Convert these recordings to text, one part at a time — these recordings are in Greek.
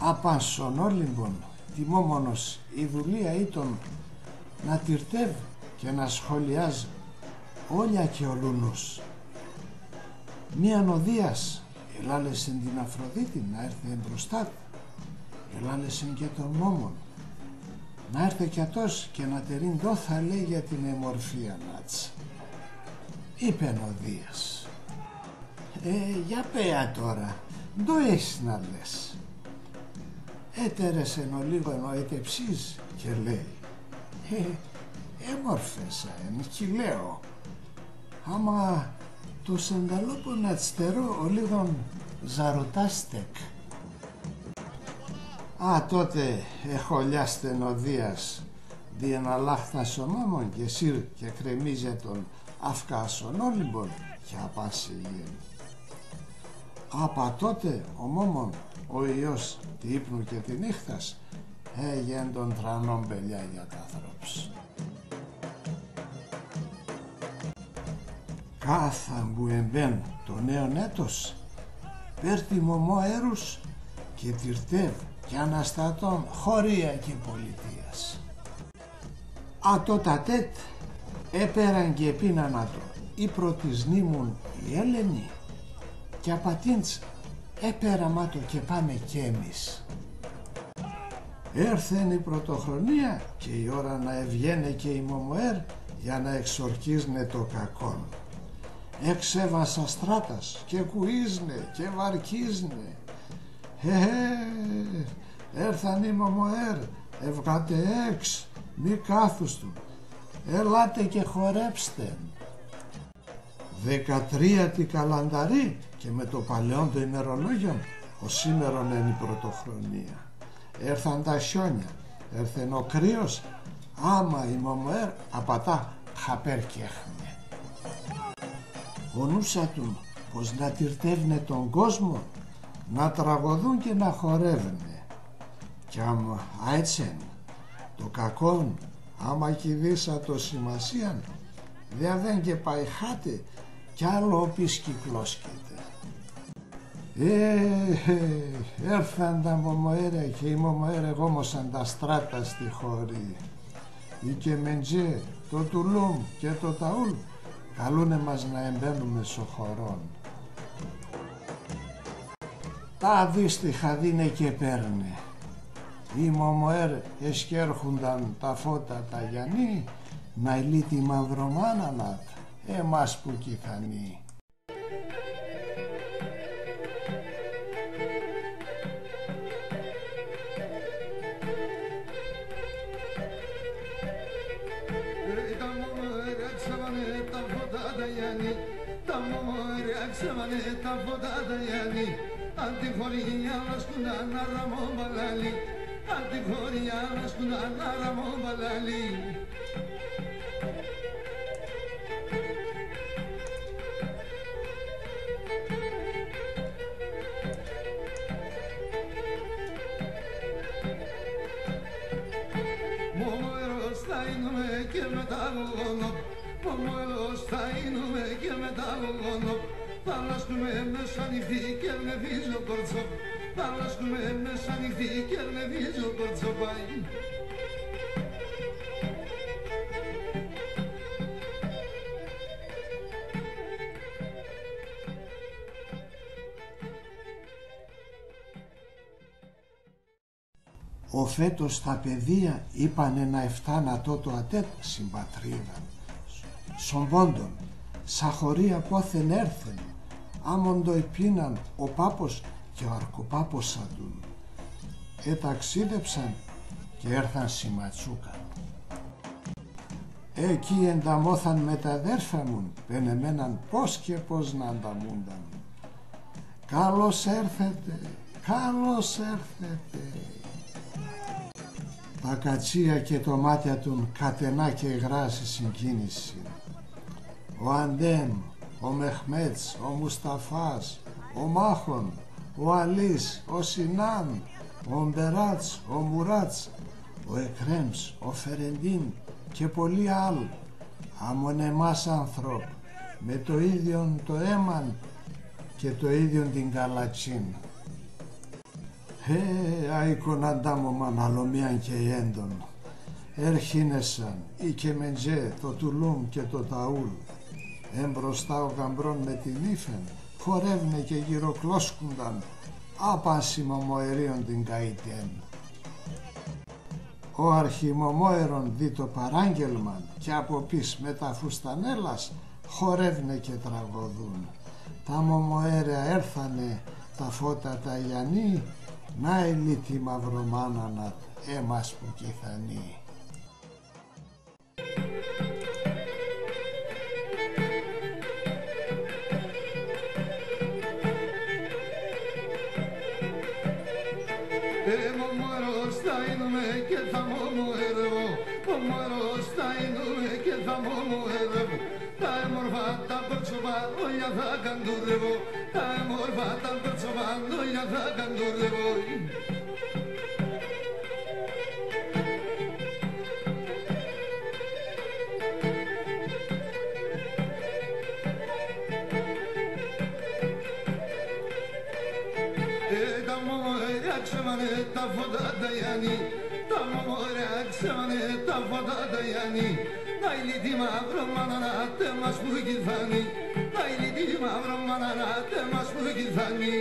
άπαν Όλυμπον τιμόμονος η δουλεία ήταν να τυρτεύει και να σχολιάζει όλια και ολούνους. Μίαν οδείας ελάλεσεν την Αφροδίτη να έρθει μπροστά του, ελάλεσεν και τον Μόμον να έρθει κι ατός και να τερίν το θα λέει για την εμορφία νάτσα. Είπεν οδείας, για πέα τώρα, το έχεις να λες. Έτερεσεν ο λίγο εννοητεψής και λέει, έμορφεσα εν κι λέω, άμα το σανταλόπο να τστερώ ο λίγον ζαρωτάστεκ. Τότε εχολιάστεν οδείας διεναλλάχθας ο Μάμον και σύρ και κρεμίζε τον Αυκάσον Όλυμπον και απάσε γέννη. Τότε ο Μόμον ο ιός τη ύπνου και τη νύχτας έγεν τον τρανόν πελιά για τα ανθρώπους. Κάθαν που εμπέν το νέον έτος πέρτη μωμό έρους και τυρτεύει και αναστατών χωρία και πολιτείας. Τότατέτ έπαιραν και πίνανα το οι πρωτης νήμουν οι Έλληνοι και απατίντς έπαιραμα το και πάμε κι εμείς. Έρθεν η πρωτοχρονία και η ώρα να ευγαίνε και η Μωμοέρ για να εξορκίζνε το κακόν. Έξεβασα στράτας και κουίζνε και βαρκίζνε. Έρθαν οι Μωμοέρ, ευγάτε έξ, μη κάθουστον, ελάτε και χορέψτε. 13η καλανταρή και με το παλαιόν το ημερολόγιο ο σήμερον εν η πρωτοχρονία. Έρθαν τα χιόνια, έρθεν ο κρύος, άμα η Μωμοέρ απατά χαπέρ και έχνε. Ονούσα του πως να τυρτεύνε τον κόσμο, να τραγωδούν και να χορεύνε. Κι άμα αέτσεν το κακόν, άμα κηδήσα το σημασίαν, δεν και πάει χάτε κι άλλο όπις κυκλώσκεται. Έρθαν τα Μωμοέρα και οι Μωμοέρα εγώμωσαν τα στράτα στη χώρη. Η Κεμεντζέ, το Τουλούμ και το Ταούλ καλούνε μας να εμπαίνουμε σοχωρών. Τα αντίστοιχα δίνε και παίρνε. Οι Μωμοέρ εσκέρχουνταν τα φώτα τα Γιαννή να ηλεί τη μαυρομάνα εμάς που κιθανεί. Τα μωριά ξέβανε τα φώτα τα Γιάννη, απ' τη χωριά μας κουνάνα ραμό μπαλάλι, απ' τη χωριά μας κουνάνα ραμό μπαλάλι. Μωμοέρος θαείνουμε και μετά γογόνο, Μωμοέρος θαείνουμε και μετά γογόνο. Θα λάσκουμε μέσα νυχτή και βλεβίζει ο κορτσό, θα λάσκουμε μέσα νυχτή και βλεβίζει ο κορτσοπάι. Ο φέτος τα παιδεία είπανε να εφτάνατο το ατέτ συμπατρίδα. Σομπόντον, σα χωρία πόθεν έρθεν, άμον το επίναν ο πάπος και ο αρκοπάπος σαντούν. Εταξίδεψαν και έρθαν σιματσούκα. Εκεί ενταμώθαν με τα αδέρφια μου, πενεμέναν πώς και πώς να ανταμούνταν. Καλώς έρθετε, καλώς έρθετε. Τα κατσία και το μάτια του κατενά και γράση συγκίνηση. Ο Αντέμ, ο Μεχμέτς, ο Μουσταφάς, ο Μάχον, ο Αλής, ο Σινάν, ο Μπεράτς, ο Μουράτς, ο Εκρέμς, ο Φερεντίν και πολλοί άλλοι, άμον εμάς άνθρωπ, με το ίδιον το έμαν και το ίδιον την καλατσίν. αικοναντάμωμαν αλομίαν και έντον. Έρχινεσαν ή και μεντζέ το τουλούμ και το ταούλ. Εμπροστά ο γαμπρόν με την ύφεν, χορεύνε και γυροκλώσκουνταν, άπανσιμο μοερίον την καητέν. Ο αρχιμομόερον δει το παράγγελμαν και από πίσω με τα φουστανέλας χορεύνε και τραγωδούν. Τα μομοέρια έρθανε τα φώτα τα Ιαννή, να ελί τη μαυρομάνανα έμας που κιθανεί. Μωρός θα είμαι και θα μομοερεύω, μωρός θα είμαι και θα μομοερεύω. Τα έμορφα τα πορτσοβά όλια θα καντουρεύω, τα έμορφα τα πορτσοβά όλια θα καντουρεύω. Τα μωριά ξέμανε τα φώτα τα Ιαννή, τα μωριά ξέμανε τα φώτα τα Ιαννή. Να ηλί τη μαύρο μανανά τε μας που κιθάνει, να ηλί τη μαύρο μανανά τε μας που κιθάνει.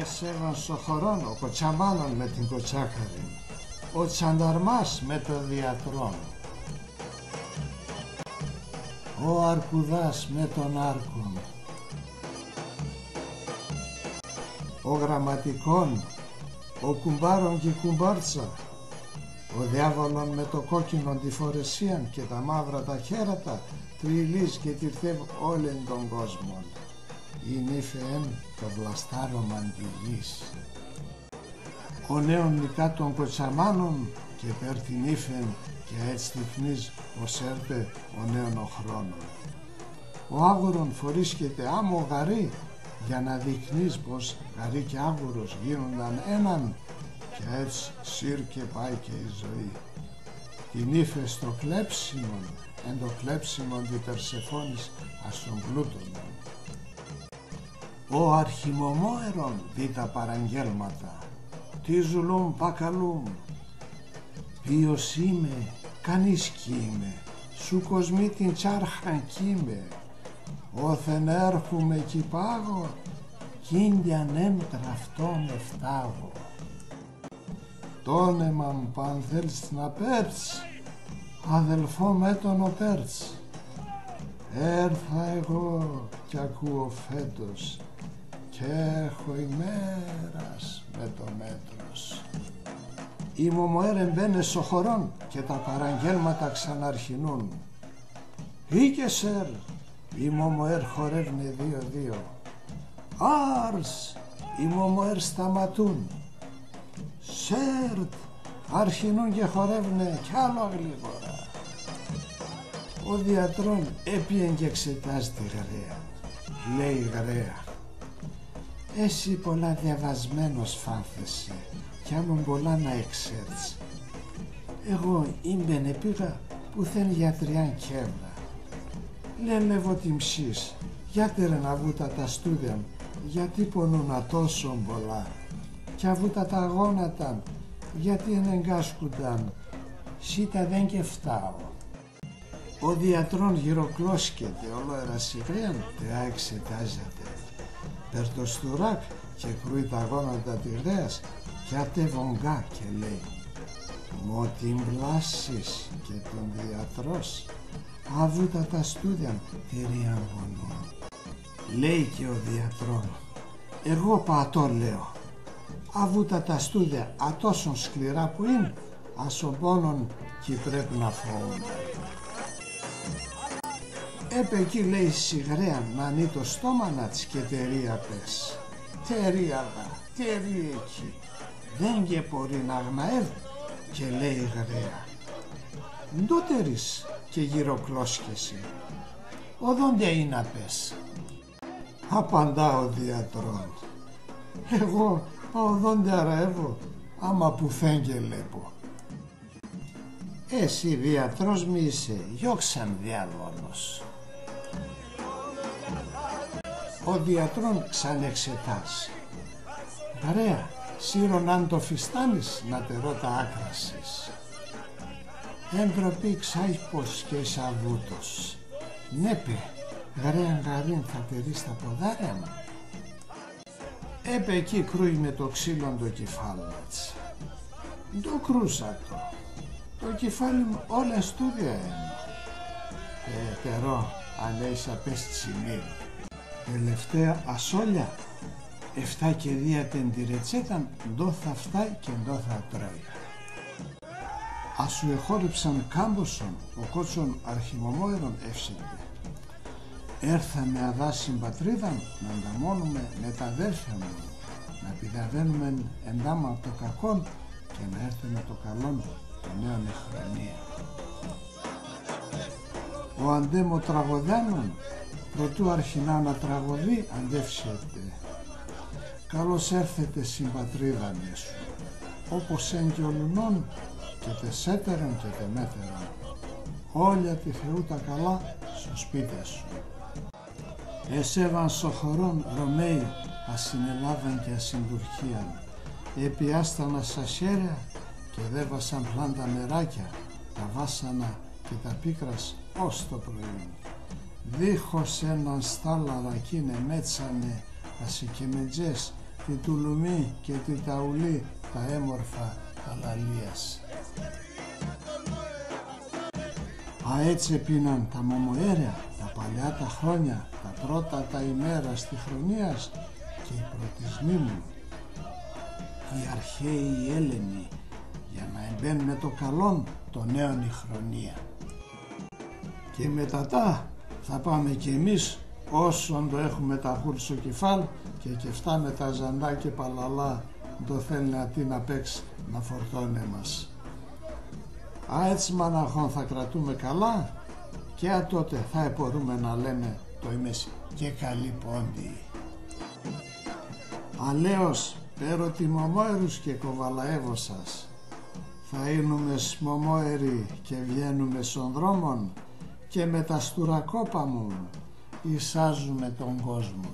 Έσεβαν στο χωρόν ο κοτσαμάνων με την κοτσάκαρη, ο τσανταρμάς με το διατρόν, ο αρκουδάς με τον άρκον, ο γραμματικών, ο κουμπάρον και η κουμπάρτσα, ο διάβολον με το κόκκινο τη φορεσίαν και τα μαύρα τα χέρατα του ηλίς και τυρθεύει όλεν τον κόσμο. Η νύφεεν το βλαστάρωμαν τη γης. Ο νέον νικά των κοτσαμάνων και πέρ την νύφεν και έτσι τυφνής ως έρπε ο νέον ο χρόνων. Ο άγουρον φορίσκεται άμμο γαρί για να δείχνεις πως γαρί και άγουρος γίνονταν έναν και έτσι σύρ και πάει και η ζωή. Την νύφε στο κλέψιμον εν το κλέψιμον τη Περσεφόνης ας τον πλούτονον. Ο αρχιμομόερον δει τα παραγγέλματα, τι ζουλούμ πακαλούμ, ποιος είμαι, κανείς κι είμαι, σου κοσμεί την τσάρχαν κείμε, όθεν έρχομαι κι πάγω, κίντιαν εν γραφτόν εφτάγω. Τόνεμαν παν θέλεις να πέρτς, αδελφό με τον ο πέρτς, έρθα εγώ κι ακούω φέτος, και έχω ημέρας με το μέτρος. Οι μομοέρεν μπαίνε στο χωρόν και τα παραγγέλματα ξαναρχινούν. Ήκε σερ, οι μομοέρ χορεύνε 2-2. Άρς, οι μομοέρ σταματούν. Σερτ, αρχινούν και χορεύνε κι άλλο γλίγορα. Ο διατρών έπιεν και εξετάζει τη γραία. Λέει γραία, εσύ πολλά διαβασμένος φάνθεσαι κι άμον πολλά να εξέρτς. Εγώ ήμπαινε πήγα που θέλει γιατριάν κεύρα. Λένε την ψής, γιάτερε να βούτα τα στούδια γιατί πονούνα τόσο πολλά κι αβούτα τα γόνατα γιατί ενεγκάσκουνταν, σίτα δεν και φτάω. Ο διατρών γυροκλώσκεται ολόερα σιγρέαν τεά εξετάζεται. Περ το στουράκ και κρούει τα γόνατα τη γρέας και ατεβογκά και λέει, μο την πλάσεις και τον διατρός αβούτα τα στούδια τερίαν γονών. Λέει και ο διατρών, εγώ πατώ λέω, αβούτα τα στούδια ατόσον σκληρά που είναι, ασομπόνον κι πρέπει να φοβούνται. Έπε εκεί λέει σιγρέα να νεί το στόμα να της και τερία πες. Τερίαδα, τερί εκεί. Δεν και μπορεί να γναεύ και λέει γραία. Ντότερης και γυροκλώσκεσαι. Οδόντε είναι να πες. Απαντά ο διατρών. Εγώ οδόντε αραεύω, άμα που φέγγε λέπω. Εσύ διατρός μη είσαι, γιώξαν διάλογος. Ο διατρών ξανεξετάσει. Παρέα, σύρον αν το φιστάνεις να τερώ τα άκρασης. Έντροπη ξάιπος και σαβούτος. Νέπε, γαρέαν γαρίν θα τερείς τα ποδάρια μου. Έπε εκεί κρούει με το ξύλον το κεφάλι της. Το κρούσα το κεφάλι μου όλα στούδια έμω. Τερώ, αλέησα πες τσιμίρ. Τελευταία ασόλια, 7 και 2 την ρετσέταν, ντό θα φτάει και ντό θα τρώει. Ας σου εχόρυψαν κάμποσον, ο κότσον αρχιμομόερον εύσεντε. Έρθαμε αδά συμπατρίδαν να ανταμώνουμε με τα αδέρφια μου, να πηδαβαίνουμε εντάμα από το κακόν και να έρθουμε το καλόν το νέον εχρονία. Ο αντέμο τραγωδάνων προτού αρχινά να τραγωδεί αντεύσιεται. Καλώς έρθετε συμπατρίδανε σου, όπως εν και ο λουνών και τεσέτερον και τεμέτερον. Όλα τη Θεού τα καλά στο σπίτι σου. Εσέβαν σοχωρών Ρωμαίοι ασυνελάβαν και ασυντουρκίαν. Επιάστανα σασέρια και δέβασαν πλάντα νεράκια, τα βάσανα και τα πίκρας ως το πρωί. Δίχως έναν στάλαρα κείνε μέτσανε ασικεμετζές, τη τουλουμί και τη ταουλή τα έμορφα τα λαλίας. Α, έτσι πίναν τα μομοέρια, τα παλιά τα χρόνια, τα πρώτα τα ημέρα στη χρονίας και οι πρωτισμοί μου. Οι αρχαίοι οι Έλληνοι, για να εμπαίνουν το καλόν το νέον η χρονία. Και μετατά θα πάμε κι εμείς όσον το έχουμε τα χούρσο κεφάλ και φτάμε τα ζαντά και παλαλά το θέλει να την απέξει να φορτώνε μας. Α, έτσι μαναχών θα κρατούμε καλά και τότε θα μπορούμε να λέμε το ημέσι και καλή πόντι. Αλέως πέρο τη μωμόερους και κοβαλαεύω σας. Θαείνουμε σμωμόεροι και βγαίνουμε στον δρόμον και με τα στουρακόπα μου εισάζουμε τον κόσμο.